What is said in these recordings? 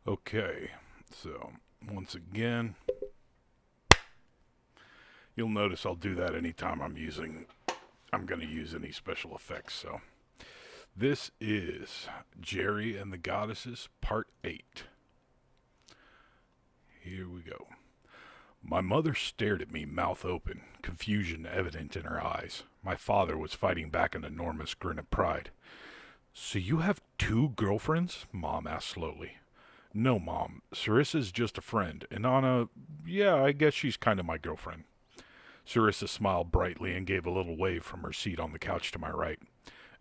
Okay, so once again, you'll notice I'll do that anytime I'm going to use any special effects. So this is Jerry and the Goddesses, Part 8. Here we go. My mother stared at me, mouth open, confusion evident in her eyes. My father was fighting back an enormous grin of pride. So you have two girlfriends? Mom asked slowly. No, Mom. Sarissa's just a friend, and Anna, yeah, I guess she's kind of my girlfriend. Sarissa smiled brightly and gave a little wave from her seat on the couch to my right.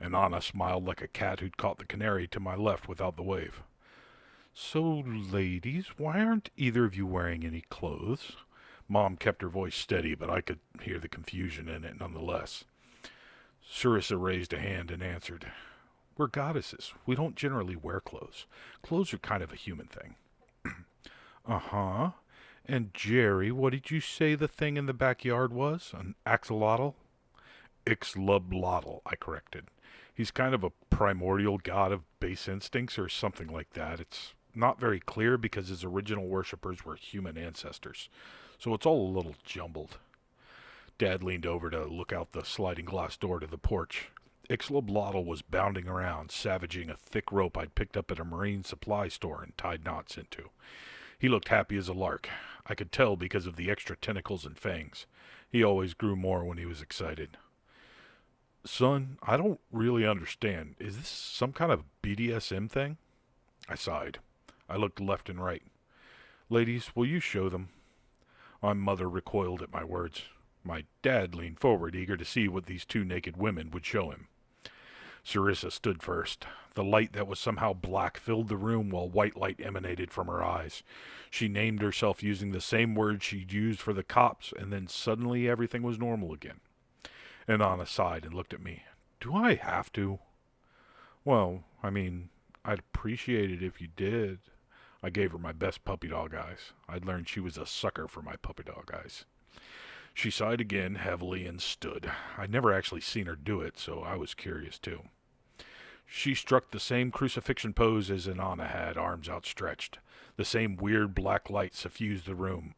And Anna smiled like a cat who'd caught the canary to my left without the wave. So, ladies, why aren't either of you wearing any clothes? Mom kept her voice steady, but I could hear the confusion in it nonetheless. Sarissa raised a hand and answered, We're goddesses. We don't generally wear clothes. Clothes are kind of a human thing. Uh-huh. And Jerry, what did you say the thing in the backyard was? An axolotl? Ixlublotl, I corrected. He's kind of a primordial god of base instincts or something like that. It's not very clear because his original worshippers were human ancestors, so it's all a little jumbled. Dad leaned over to look out the sliding glass door to the porch. Ixlublotl was bounding around, savaging a thick rope I'd picked up at a marine supply store and tied knots into. He looked happy as a lark. I could tell because of the extra tentacles and fangs. He always grew more when he was excited. Son, I don't really understand. Is this some kind of BDSM thing? I sighed. I looked left and right. Ladies, will you show them? My mother recoiled at my words. My dad leaned forward, eager to see what these two naked women would show him. Sarissa stood first. The light that was somehow black filled the room while white light emanated from her eyes. She named herself using the same words she'd used for the cops, and then suddenly everything was normal again. And Anna sighed and looked at me. Do I have to? Well, I mean, I'd appreciate it if you did. I gave her my best puppy dog eyes. I'd learned she was a sucker for my puppy dog eyes. She sighed again heavily and stood. I'd never actually seen her do it, so I was curious too. She struck the same crucifixion pose as Inanna had, arms outstretched. The same weird black light suffused the room.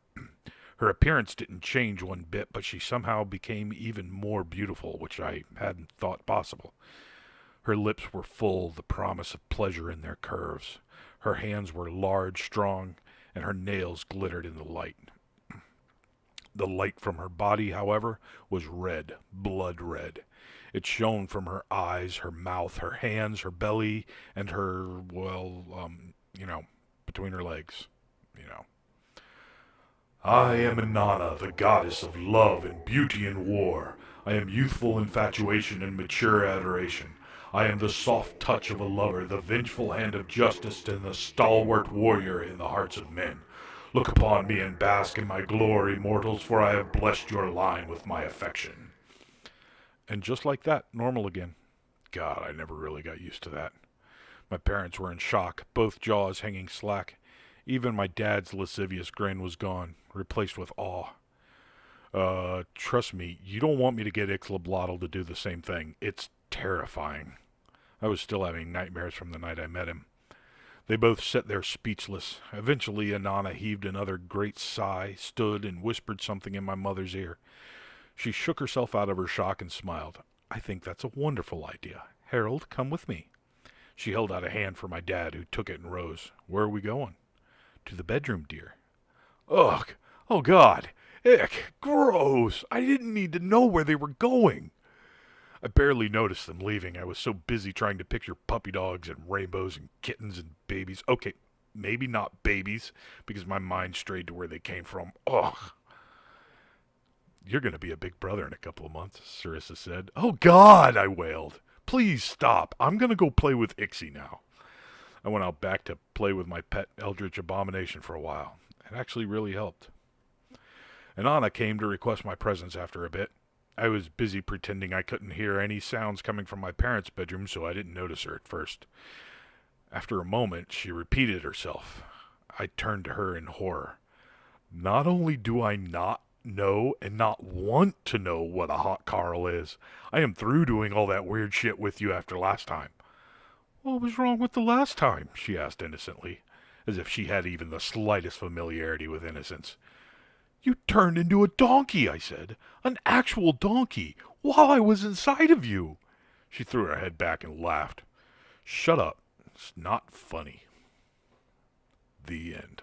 Her appearance didn't change one bit, but she somehow became even more beautiful, which I hadn't thought possible. Her lips were full, the promise of pleasure in their curves. Her hands were large, strong, and her nails glittered in the light. The light from her body, however, was red, blood red. It shone from her eyes, her mouth, her hands, her belly, and her, between her legs, you know. I am Inanna, the goddess of love and beauty and war. I am youthful infatuation and mature adoration. I am the soft touch of a lover, the vengeful hand of justice, and the stalwart warrior in the hearts of men. Look upon me and bask in my glory, mortals, for I have blessed your line with my affection. And just like that, normal again. God, I never really got used to that. My parents were in shock, both jaws hanging slack. Even my dad's lascivious grin was gone, replaced with awe. Trust me, you don't want me to get Ixlablotl to do the same thing. It's terrifying. I was still having nightmares from the night I met him. They both sat there speechless. Eventually, Inanna heaved another great sigh, stood, and whispered something in my mother's ear. She shook herself out of her shock and smiled. I think that's a wonderful idea. Harold, come with me. She held out a hand for my dad, who took it and rose. Where are we going? To the bedroom, dear. Ugh! Oh, God! Ick! Gross! I didn't need to know where they were going! I barely noticed them leaving. I was so busy trying to picture puppy dogs and rainbows and kittens and babies. Okay, maybe not babies, because my mind strayed to where they came from. Ugh! You're going to be a big brother in a couple of months, Sarissa said. Oh, God! I wailed. Please stop. I'm going to go play with Ixie now. I went out back to play with my pet Eldritch Abomination for a while. It actually really helped. And Anna came to request my presence after a bit. I was busy pretending I couldn't hear any sounds coming from my parents' bedroom, so I didn't notice her at first. After a moment, she repeated herself. I turned to her in horror. Not only do I not know and not want to know what a hot Carl is, I am through doing all that weird shit with you after last time. What was wrong with the last time? She asked innocently. as if she had even the slightest familiarity with innocence. You turned into a donkey, I said. An actual donkey, while I was inside of you. She threw her head back and laughed. Shut up. It's not funny. The end.